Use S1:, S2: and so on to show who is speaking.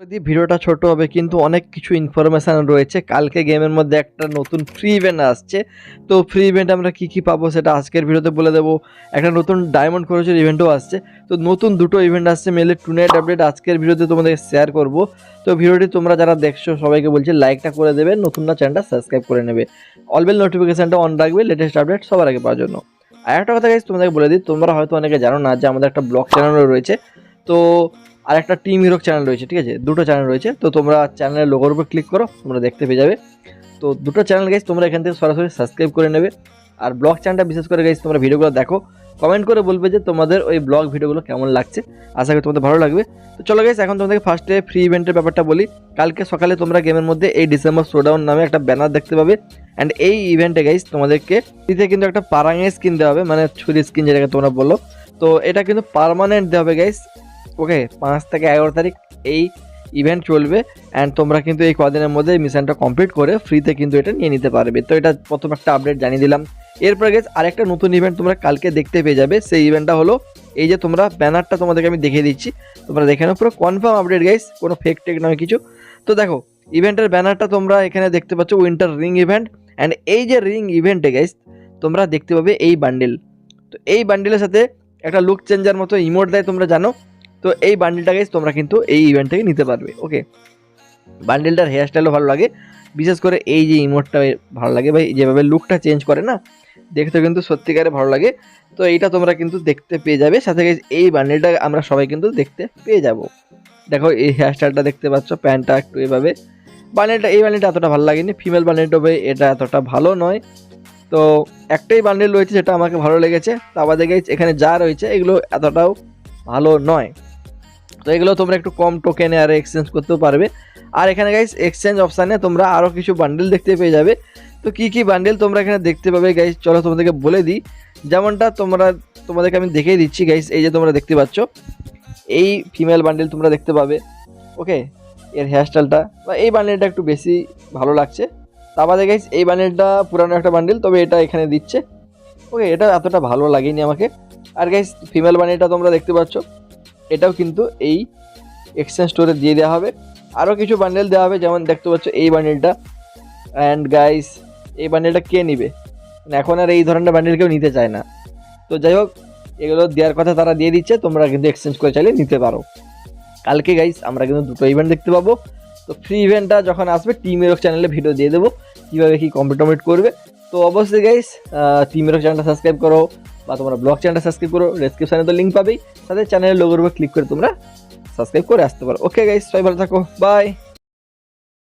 S1: যদি ভিডিওটা ছোট হবে কিন্তু অনেক কিছু ইনফরমেশান রয়েছে। কালকে গেমের মধ্যে একটা নতুন ফ্রি ইভেন্ট আসছে। তো ফ্রি ইভেন্টে আমরা কী পাবো সেটা আজকের ভিডিওতে বলে দেবো। একটা নতুন ডায়মন্ড খরচের ইভেন্টও আসছে। তো নতুন দুটো ইভেন্ট আসছে, মেনলি টুনাইট আপডেট আজকের ভিডিওতে তোমাদের শেয়ার করব। তো ভিডিওটি তোমরা যারা দেখছো সবাইকে বলছি লাইকটা করে দেবে, নতুনরা চ্যানেলটা সাবস্ক্রাইব করে নেবে, অল বেল নোটিফিকেশানটা অন রাখবে লেটেস্ট আপডেট সবার আগে পাওয়ার জন্য। আর একটা কথা গাইস তোমাদেরকে বলে দিই, তোমরা হয়তো অনেকে জানো না যে আমাদের একটা ব্লগ চ্যানেলও রয়েছে। তো আর একটা টিম হিরো চ্যানেল রয়েছে, ঠিক আছে, দুটো চ্যানেল রয়েছে। তো তোমরা চ্যানেলের লোগোর উপর ক্লিক করো, তোমরা দেখতে পেয়ে যাবে। তো দুটো চ্যানেল গাইস তোমরা এখান থেকে সরাসরি সাবস্ক্রাইব করে নেবে। আর ব্লগ চ্যানেলটা বিশেষ করে গাইস তোমরা ভিডিওগুলো দেখো, কমেন্ট করে বলবে যে তোমাদের ওই ব্লগ ভিডিওগুলো কেমন লাগছে। আশা করি তোমাদের ভালো লাগবে। তো চলো গাইস এখন তোমাদেরকে ফার্স্টে ফ্রি ইভেন্টের ব্যাপারটা বলি। কালকে সকালে তোমরা গেমের মধ্যে এই ডিসেম্বর শোডাউন নামে একটা ব্যানার দেখতে পাবে। অ্যান্ড এই ইভেন্টে গাইস তোমাদেরকে ফ্রিতে কিন্তু একটা পারাঙের স্কিন দেওয়া হবে, মানে ছুরি স্কিন যেটাকে তোমরা বলো। তো এটা কিন্তু পার্মানেন্ট দেওয়া হবে গাইস। ওকে, 5 থেকে 11 তারিখ এই ইভেন্ট চলবে। অ্যান্ড তোমরা কিন্তু এই কদিনের মধ্যে মিশনটা কমপ্লিট করে ফ্রিতে কিন্তু এটা নিয়ে নিতে পারবে। তো এটা প্রথম একটা আপডেট জানিয়ে দিলাম। এরপরে গেছে আরেকটা নতুন ইভেন্ট তোমরা কালকে দেখতে পেয়ে যাবে। সেই ইভেন্টটা হলো এই যে তোমরা ব্যানারটা তোমাদেরকে আমি দেখিয়ে দিচ্ছি, তোমরা দেখে নাও, পুরো কনফার্ম আপডেট গাইস, কোনো ফেক টেক নয় কিছু। তো দেখো ইভেন্টের ব্যানারটা তোমরা এখানে দেখতে পাচ্ছ, উইন্টার রিং ইভেন্ট। অ্যান্ড এই যে রিং ইভেন্টে গাইস তোমরা দেখতে পাবে এই বান্ডেল। তো এই বান্ডেলের সাথে একটা লুক চেঞ্জার মতো ইমোট দেয়, তোমরা জানো। তো এই বান্ডেলটা গাইস তোমরা কিন্তু এই ইভেন্ট থেকে নিতে পারবে। ওকে, বান্ডেলটার হেয়ার স্টাইলও ভালো লাগে, বিশেষ করে এই যে ইমোটটা ভালো লাগে ভাই, যেভাবে লুকটা চেঞ্জ করে না, দেখতে কিন্তু সত্যিকারে ভালো লাগে। তো এইটা তোমরা কিন্তু দেখতে পেয়ে যাবে। সাথে এই বান্ডেলটা আমরা সবাই কিন্তু দেখতে পেয়ে যাব। দেখো এই হেয়ার স্টাইলটা দেখতে পাচ্ছ, প্যান্টটা একটু এভাবে। এই বান্ডেলটা এতটা ভালো লাগেনি, ফিমেল বান্ডেলটা ভাই এটা এতটা ভালো নয়। তো একটাই বান্ডেল রয়েছে যেটা আমাকে ভালো লেগেছে। তা বাদে গাইস এখানে যা রয়েছে এগুলো এতটাও ভালো নয়। তো এগুলো তোমরা একটু কম টোকেনে আর এক্সচেঞ্জ করতেও পারবে। আর এখানে গাইস এক্সচেঞ্জ অপশানে তোমরা আরও কিছু বান্ডেল দেখতে পেয়ে যাবে। তো কী কী বান্ডেল তোমরা এখানে দেখতে পাবে গাইস, চলো তোমাদেরকে বলে দিই। যেমনটা তোমাদেরকে আমি দেখিয়ে দিচ্ছি গাইস, এই যে তোমরা দেখতে পাচ্ছ এই ফিমেল বান্ডেল তোমরা দেখতে পাবে। ওকে, এর হেয়ারস্টাইলটা বা এই বান্ডেলটা একটু বেশি ভালো লাগছে। তা বাদে গাইস এই বান্ডেলটা পুরানো একটা বান্ডেল, তবে এটা এখানে দিচ্ছে। ওকে, এটা এতটা ভালো লাগেনি আমাকে। আর গাইস ফিমেল বান্ডেলটা তোমরা দেখতে পাচ্ছ, এটাও কিন্তু এই এক্সচেঞ্জ স্টোরে দিয়ে দেওয়া হবে। আরও কিছু বান্ডেল দেওয়া হবে, যেমন দেখতে পাচ্ছ এই বান্ডেলটা। অ্যান্ড গাইস এই বান্ডেলটা কে নিবে, এখন আর এই ধরনের বান্ডেল কেউ নিতে চায় না। তো যাই হোক, এগুলো দেওয়ার কথা তারা দিয়ে দিচ্ছে, তোমরা কিন্তু এক্সচেঞ্জ করে চাইলে নিতে পারো। কালকে গাইস আমরা কিন্তু দুটো ইভেন্ট দেখতে পাবো। তো ফ্রি ইভেন্টটা যখন আসবে টিম হিরো চ্যানেলে ভিডিও দিয়ে দেবো কীভাবে কী কমপ্লিট করবে। তো অবশ্যই গাইস টিম হিরো চ্যানেলটা সাবস্ক্রাইব করো, বা তোমরা ব্লগ চ্যানেলটা সাবস্ক্রাইব করো, ডেসক্রিপশানে তো লিঙ্ক পাবেই, তাদের চ্যানেলের লোগোর উপর ক্লিক করে তোমরা সাবস্ক্রাইব করে আসতে পারো। ওকে গাইস, সবাই ভালো থাকো, বাই।